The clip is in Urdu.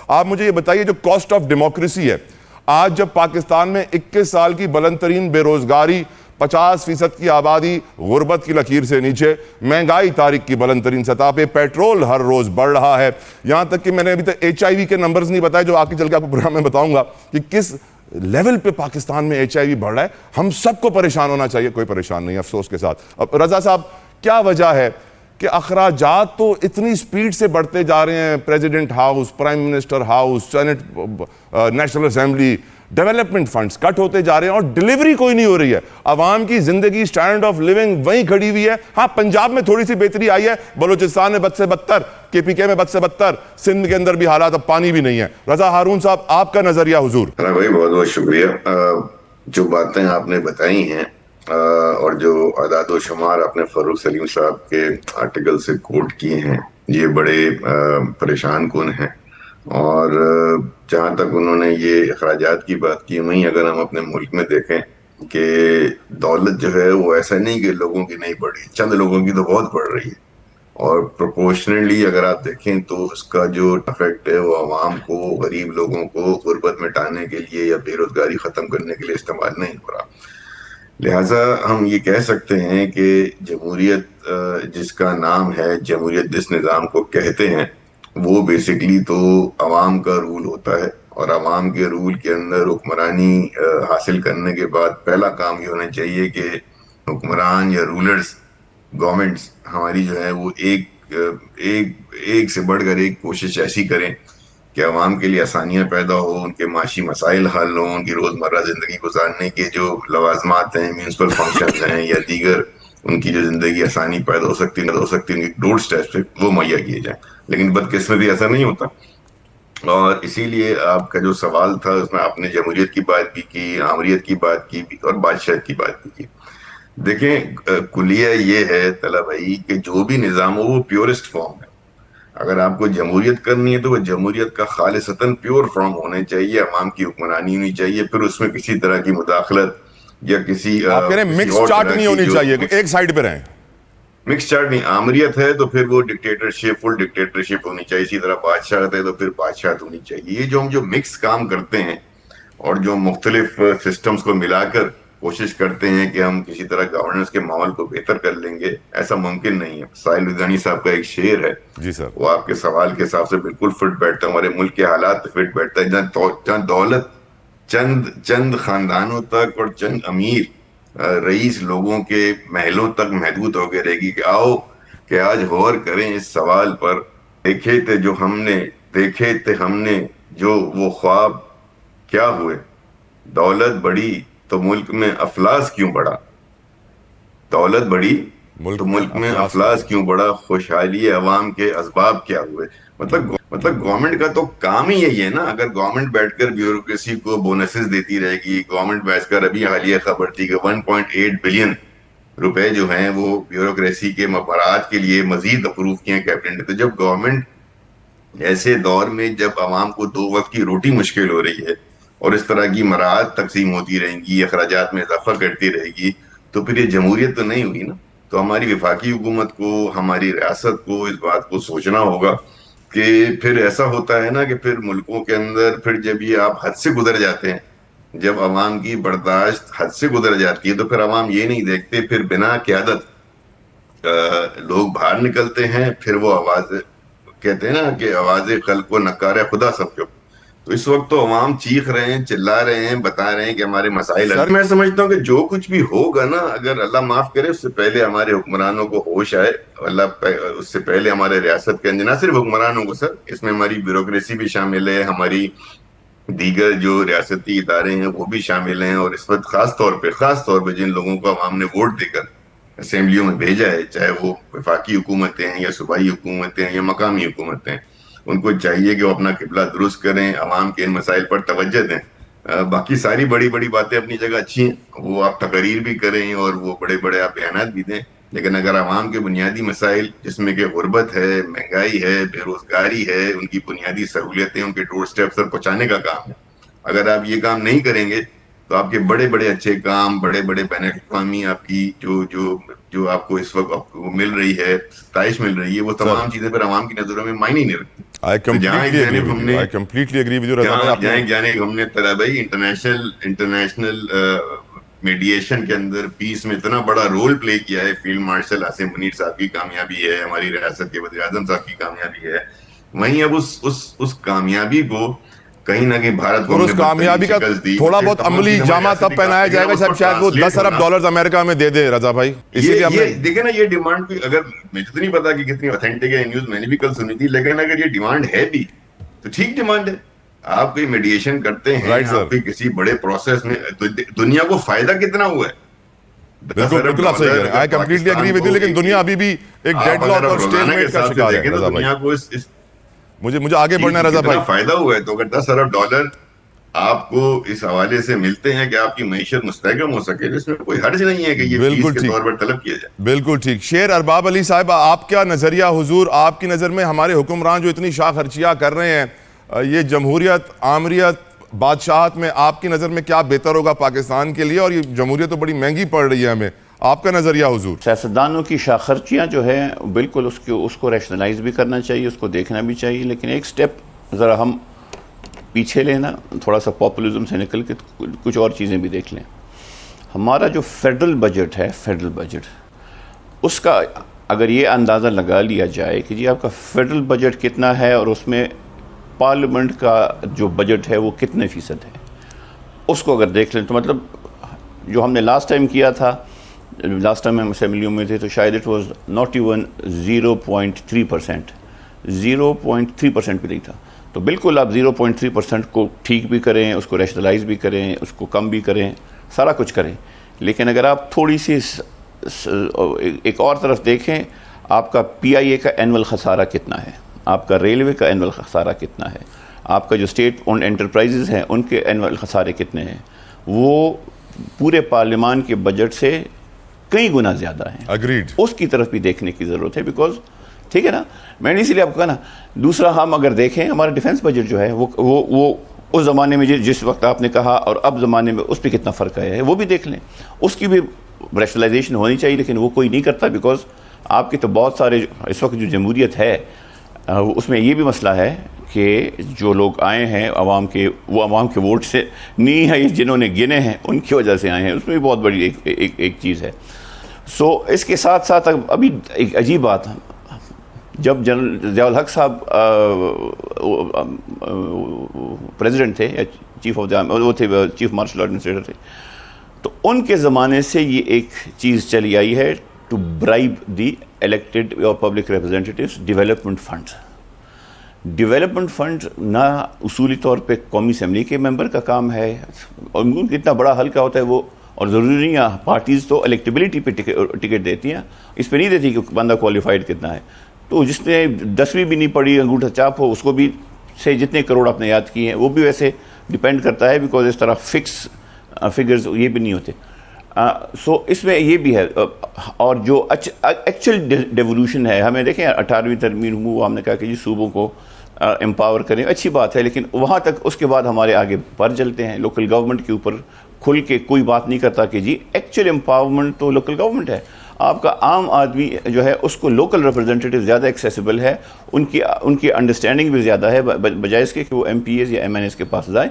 آپ مجھے یہ بتائیے جو کاسٹ آف ڈیموکریسی ہے، آج جب پاکستان میں 21 سال کی بلند ترین بے روزگاری، 50% کی آبادی غربت کی لکیر سے نیچے، مہنگائی تاریخ کی بلند ترین سطح پہ، پیٹرول ہر روز بڑھ رہا ہے، یہاں تک کہ میں نے ابھی تک HIV کے نمبرز نہیں بتائے جو آگے چل کے آپ کو پروگرام میں بتاؤں گا کہ کس لیول پہ پاکستان میں HIV بڑھ رہا ہے. ہم سب کو پریشان ہونا چاہیے، کوئی پریشان نہیں افسوس کے ساتھ. اب رضا صاحب، کیا وجہ ہے کہ اخراجات تو اتنی سپیڈ سے بڑھتے جا رہے ہیں؟ President house, prime minister house, senate, national assembly, development funds cut ہوتے جا رہے ہیں اور ڈیلیوری کوئی نہیں ہو رہی ہے. عوام کی زندگی، سٹینڈرڈ آف لیونگ وہیں کھڑی ہوئی ہے. ہاں، پنجاب میں تھوڑی سی بہتری آئی ہے، بلوچستان میں بد سے بدتر، KPK میں بد سے بدتر، سندھ کے اندر بھی حالات، اب پانی بھی نہیں ہے. رضا ہارون صاحب، آپ کا نظریہ حضور. بھائی بہت بہت شکریہ. جو باتیں آپ نے بتائی ہیں اور جو اعداد و شمار آپ نے فاروق سلیم صاحب کے آرٹیکل سے کوٹ کیے ہیں، یہ بڑے پریشان کن ہیں. اور جہاں تک انہوں نے یہ اخراجات کی بات کی، وہیں اگر ہم اپنے ملک میں دیکھیں کہ دولت جو ہے وہ ایسا نہیں کہ لوگوں کی نہیں بڑھ رہی، چند لوگوں کی تو بہت بڑھ رہی ہے. اور پروپورشنلی اگر آپ دیکھیں تو اس کا جو افیکٹ ہے وہ عوام کو، غریب لوگوں کو غربت مٹانے کے لیے یا بے روزگاری ختم کرنے کے لیے استعمال نہیں ہو رہا. لہٰذا ہم یہ کہہ سکتے ہیں کہ جمہوریت جس کا نام ہے، جمہوریت جس نظام کو کہتے ہیں، وہ بیسکلی تو عوام کا رول ہوتا ہے. اور عوام کے رول کے اندر حکمرانی حاصل کرنے کے بعد پہلا کام یہ ہونا چاہیے کہ حکمران یا رولرز، گورنمنٹس ہماری جو ہے وہ ایک سے بڑھ کر ایک کوشش ایسی کریں کہ عوام کے لیے آسانیاں پیدا ہو، ان کے معاشی مسائل حل ہوں، ان کی روزمرہ زندگی گزارنے کے جو لوازمات ہیں، میونسپل فنکشنز ہیں یا دیگر ان کی جو زندگی آسانی پیدا ہو سکتی ان کی ڈور سٹیپس پہ وہ مہیا کیے جائیں. لیکن بدقسمتی ایسا نہیں ہوتا. اور اسی لیے آپ کا جو سوال تھا اس میں آپ نے جمہوریت کی بات بھی کی، آمریت کی بات کی اور بادشاہت کی بات بھی کی. دیکھیں، کلیہ یہ ہے طلب بھائی کہ جو بھی نظام ہو وہ پیورسٹ فارم ہے. اگر آپ کو جمہوریت کرنی ہے تو وہ جمہوریت کا خالصتاً پیور فارم ہونے چاہیے، عوام کی حکمرانی ہونی چاہیے، پھر اس میں کسی طرح کی مداخلت یا کسی آپ کہہ رہے ہیں مکس چارٹ نہیں ہونی چاہیے کہ ایک سائڈ پہ رہیں. مکس چارٹ نہیں، آمریت ہے تو پھر وہ ڈکٹیٹرشپ، فل ڈکٹیٹرشپ ہونی چاہیے. اسی طرح بادشاہت ہے تو پھر بادشاہت ہونی چاہیے. یہ جو ہم جو مکس کام کرتے ہیں اور جو مختلف سسٹمز کو ملا کر کوشش کرتے ہیں کہ ہم کسی طرح گورننس کے ماحول کو بہتر کر لیں گے، ایسا ممکن نہیں ہے. ساحل ودانی صاحب کا ایک شعر ہے، جی سر، وہ آپ کے سوال کے حساب سے بالکل فٹ بیٹھتا ہے، ہمارے ملک کے حالات پہ فٹ بیٹھتا ہے. جہاں دولت چند خاندانوں تک اور چند امیر رئیس لوگوں کے محلوں تک محدود ہو کے رہے گی، کہ آؤ کہ آج غور کریں اس سوال پر. دیکھے تھے ہم نے جو وہ خواب کیا ہوئے، دولت بڑی تو ملک میں افلاس کیوں بڑھا، دولت بڑی تو ملک میں افلاس کیوں بڑھا، خوشحالی عوام کے اسباب کیا ہوئے. مطلب گورنمنٹ کا تو کام ہی یہی ہے نا. اگر گورنمنٹ بیٹھ کر بیوروکریسی کو بونسز دیتی رہے گی، گورنمنٹ بیٹھ کر، ابھی حالیہ خبر تھی کہ 1.8 بلین روپے جو ہیں وہ بیوروکریسی کے مفادات کے لیے مزید اپروو کیے ہیں کیبنٹ نے. تو جب گورنمنٹ ایسے دور میں جب عوام کو 2 وقت کی روٹی مشکل ہو رہی ہے اور اس طرح کی مراعات تقسیم ہوتی رہیں گی، اخراجات میں اضافہ کرتی رہے گی، تو پھر یہ جمہوریت تو نہیں ہوئی نا. تو ہماری وفاقی حکومت کو، ہماری ریاست کو اس بات کو سوچنا ہوگا کہ پھر ایسا ہوتا ہے نا کہ پھر ملکوں کے اندر پھر جب یہ آپ حد سے گزر جاتے ہیں، جب عوام کی برداشت حد سے گزر جاتی ہے، تو پھر عوام یہ نہیں دیکھتے، پھر بنا قیادت لوگ باہر نکلتے ہیں. پھر وہ آواز کہتے ہیں نا کہ آواز خلق و نکار خدا سمجھو. تو اس وقت تو عوام چیخ رہے ہیں، چلا رہے ہیں، بتا رہے ہیں کہ ہمارے مسائل ہیں. میں سمجھتا ہوں کہ جو کچھ بھی ہوگا نا، اگر اللہ معاف کرے اس سے پہلے ہمارے حکمرانوں کو ہوش آئے، اس سے پہلے ہمارے ریاست کے اندر، نہ صرف حکمرانوں کو سر، اس میں ہماری بیوروکریسی بھی شامل ہے، ہماری دیگر جو ریاستی ادارے ہیں وہ بھی شامل ہیں. اور اس وقت خاص طور پہ جن لوگوں کو عوام نے ووٹ دے کر اسمبلیوں میں بھیجا ہے، چاہے وہ وفاقی حکومتیں ہیں یا صوبائی حکومتیں ہیں یا مقامی حکومتیں ہیں، ان کو چاہیے کہ وہ اپنا قبلہ درست کریں، عوام کے ان مسائل پر توجہ دیں. باقی ساری بڑی باتیں اپنی جگہ اچھی ہیں، وہ آپ تقاریر بھی کریں اور وہ بڑے آپ بیانات بھی دیں، لیکن اگر عوام کے بنیادی مسائل جس میں کہ غربت ہے، مہنگائی ہے، بے روزگاری ہے، ان کی بنیادی سہولتیں ان کے ڈور سٹیپ پر پہنچانے کا کام ہے، اگر آپ یہ کام نہیں کریں گے تو آپ کے بڑے اچھے کام، بڑے بین الاقوامی آپ کی جو آپ کو اس وقت مل رہی ہے، ستائش مل رہی ہے، وہ تمام چیزیں پھر عوام کی نظروں میں معنی نہیں رکھتی. I completely agree with you. I completely agree with you, رضا بھائی. جہاں جانب ہم نے طرح بھائی انٹرنیشنل میڈیشن کے اندر پیس میں اتنا بڑا رول پلے کیا ہے. فیلڈ مارشل عاصم منیر صاحب کی کامیابی ہے, ہماری ریاست کے وزیر اعظم صاحب کی کامیابی ہے. وہیں اب اس کامیابی کو کہیں نہ کہیں بھارت کو, اور اس کامیابی کا تھوڑا بہت عملی جامہ تب پہنایا جائے گا جب شاید وہ 10 ارب ڈالرز امریکہ میں دے دے رضا بھائی. اسی لیے ہم نے دیکھیں نا, یہ ڈیمانڈ کوئی, اگر مجھے تو نہیں پتا کہ کتنی اوتھینٹک ہے نیوز, میں نے بھی کل سنی تھی, لیکن اگر یہ ڈیمانڈ ہے بھی تو ٹھیک ڈیمانڈ ہے. آپ کوئی میڈیشن کرتے ہیں, آپ کوئی کسی بڑے پروسیس میں, دنیا کو فائدہ کتنا ہوا ہے؟ بالکل بالکل آپ صحیح کہہ رہے ہیں. I completely agree with you, لیکن دنیا ابھی بھی ایک ڈیڈ لاک اور اسٹیل میٹ کا شکار ہے رضا بھائی. دنیا کو مجھے آگے بڑھنا ہے رضا بھائی. فائدہ ہوا ہے, تو اگر 10 ارب ڈالر آپ کو اس حوالے سے ملتے ہیں کہ آپ کی معیشت مستحکم ہو سکے, اس میں کوئی حرج نہیں ہے کہ یہ فیس کے طور پر طلب کیا جائے. بالکل ٹھیک. شیر ارباب علی صاحب, آپ کیا نظریہ حضور, آپ کی نظر میں ہمارے حکمران جو اتنی شاہ خرچیاں کر رہے ہیں, یہ جمہوریت, آمریت, بادشاہت میں آپ کی نظر میں کیا بہتر ہوگا پاکستان کے لیے؟ اور یہ جمہوریت تو بڑی مہنگی پڑ رہی ہے ہمیں, آپ کا نظریہ حضور؟ سیاستدانوں کی شاہ خرچیاں جو ہیں بالکل اس کو ریشنلائز بھی کرنا چاہیے, اس کو دیکھنا بھی چاہیے, لیکن ایک سٹیپ ذرا ہم پیچھے لینا, تھوڑا سا پاپولزم سے نکل کے کچھ اور چیزیں بھی دیکھ لیں. ہمارا جو فیڈرل بجٹ ہے, فیڈرل بجٹ, اس کا اگر یہ اندازہ لگا لیا جائے کہ جی آپ کا فیڈرل بجٹ کتنا ہے اور اس میں پارلیمنٹ کا جو بجٹ ہے وہ کتنے فیصد ہے, اس کو اگر دیکھ لیں تو مطلب جو ہم نے لاسٹ ٹائم کیا تھا, لاسٹ ٹائم ہم اسمبلیوں میں تھے, تو شاید اٹ واز ناٹ ایون 0.3%, 0.3% بھی نہیں تھا. تو بالکل آپ 0.3% کو ٹھیک بھی کریں, اس کو ریشنلائز بھی کریں, اس کو کم بھی کریں, سارا کچھ کریں, لیکن اگر آپ تھوڑی سی ایک اور طرف دیکھیں, آپ کا PIA کا اینول خسارہ کتنا ہے, آپ کا ریلوے کا اینول خسارہ کتنا ہے, آپ کا جو اسٹیٹ اونڈ انٹرپرائزز ہیں ان کے اینول خسارے کتنے ہیں, وہ پورے پارلیمان کے بجٹ سے کئی گنا زیادہ ہیں. اگریڈ. اس کی طرف بھی دیکھنے کی ضرورت ہے, بیکاز ٹھیک ہے نا, میں نے اسی لیے آپ کو کہا نا. دوسرا, ہم اگر دیکھیں ہمارا ڈیفنس بجٹ جو ہے وہ اس زمانے میں جس وقت آپ نے کہا اور اب زمانے میں اس پہ کتنا فرق آیا ہے, وہ بھی دیکھ لیں. اس کی بھی ریشنلائزیشن ہونی چاہیے, لیکن وہ کوئی نہیں کرتا, بیکاز آپ کے تو بہت سارے اس وقت جو جمہوریت ہے اس میں یہ بھی مسئلہ ہے کہ جو لوگ آئے ہیں عوام کے, وہ عوام کے ووٹ سے نہیں ہے, جنہوں نے گنے ہیں ان کی وجہ سے آئے ہیں, اس میں بھی بہت بڑی ایک چیز ہے. سو اس کے ساتھ ساتھ ابھی ایک عجیب بات, جب جنرل ضیاء الحق صاحب پریزیڈنٹ تھے یا وہ تھے چیف مارشل ایڈمنسٹریٹر تھے, تو ان کے زمانے سے یہ ایک چیز چلی آئی ہے ٹو برائب دی الیکٹڈ اور public representatives development fund. Development fund نہ اصولی طور پہ قومی اسمبلی کے ممبر کا کام ہے, اور ان کو اتنا بڑا ہلکا ہوتا ہے وہ, اور ضروری نہیں ہے, پارٹیز تو الیکٹیبلٹی پہ ٹکٹ دیتی ہیں, اس پہ نہیں دیتی کہ بندہ کوالیفائڈ کتنا ہے. تو جس نے 10ویں بھی نہیں پڑھی, انگوٹھا چاپ ہو, اس کو بھی سے جتنے کروڑ آپ نے یاد کیے ہیں وہ بھی ویسے ڈیپینڈ کرتا ہے, بیکاز اس طرح فکس فگرز یہ بھی نہیں ہوتے. سو اس میں یہ بھی ہے. اور جو ایکچوئل ڈیولوشن ہے, ہمیں دیکھیں 18ویں ترمیم ہوا, ہم نے کہا کہ جی صوبوں کو امپاور کریں, اچھی بات ہے, لیکن وہاں تک اس کے بعد ہمارے آگے پر چلتے ہیں. لوکل گورنمنٹ کے اوپر کھل کے کوئی بات نہیں کرتا کہ جی ایکچوئل امپاورمنٹ تو لوکل گورنمنٹ ہے. آپ کا عام آدمی جو ہے اس کو لوکل ریپرزینٹیو زیادہ ایکسیسیبل ہے, ان کی انڈرسٹینڈنگ بھی زیادہ ہے, بجائے اس کے کہ وہ MPAs یا MNAs کے پاس جائیں.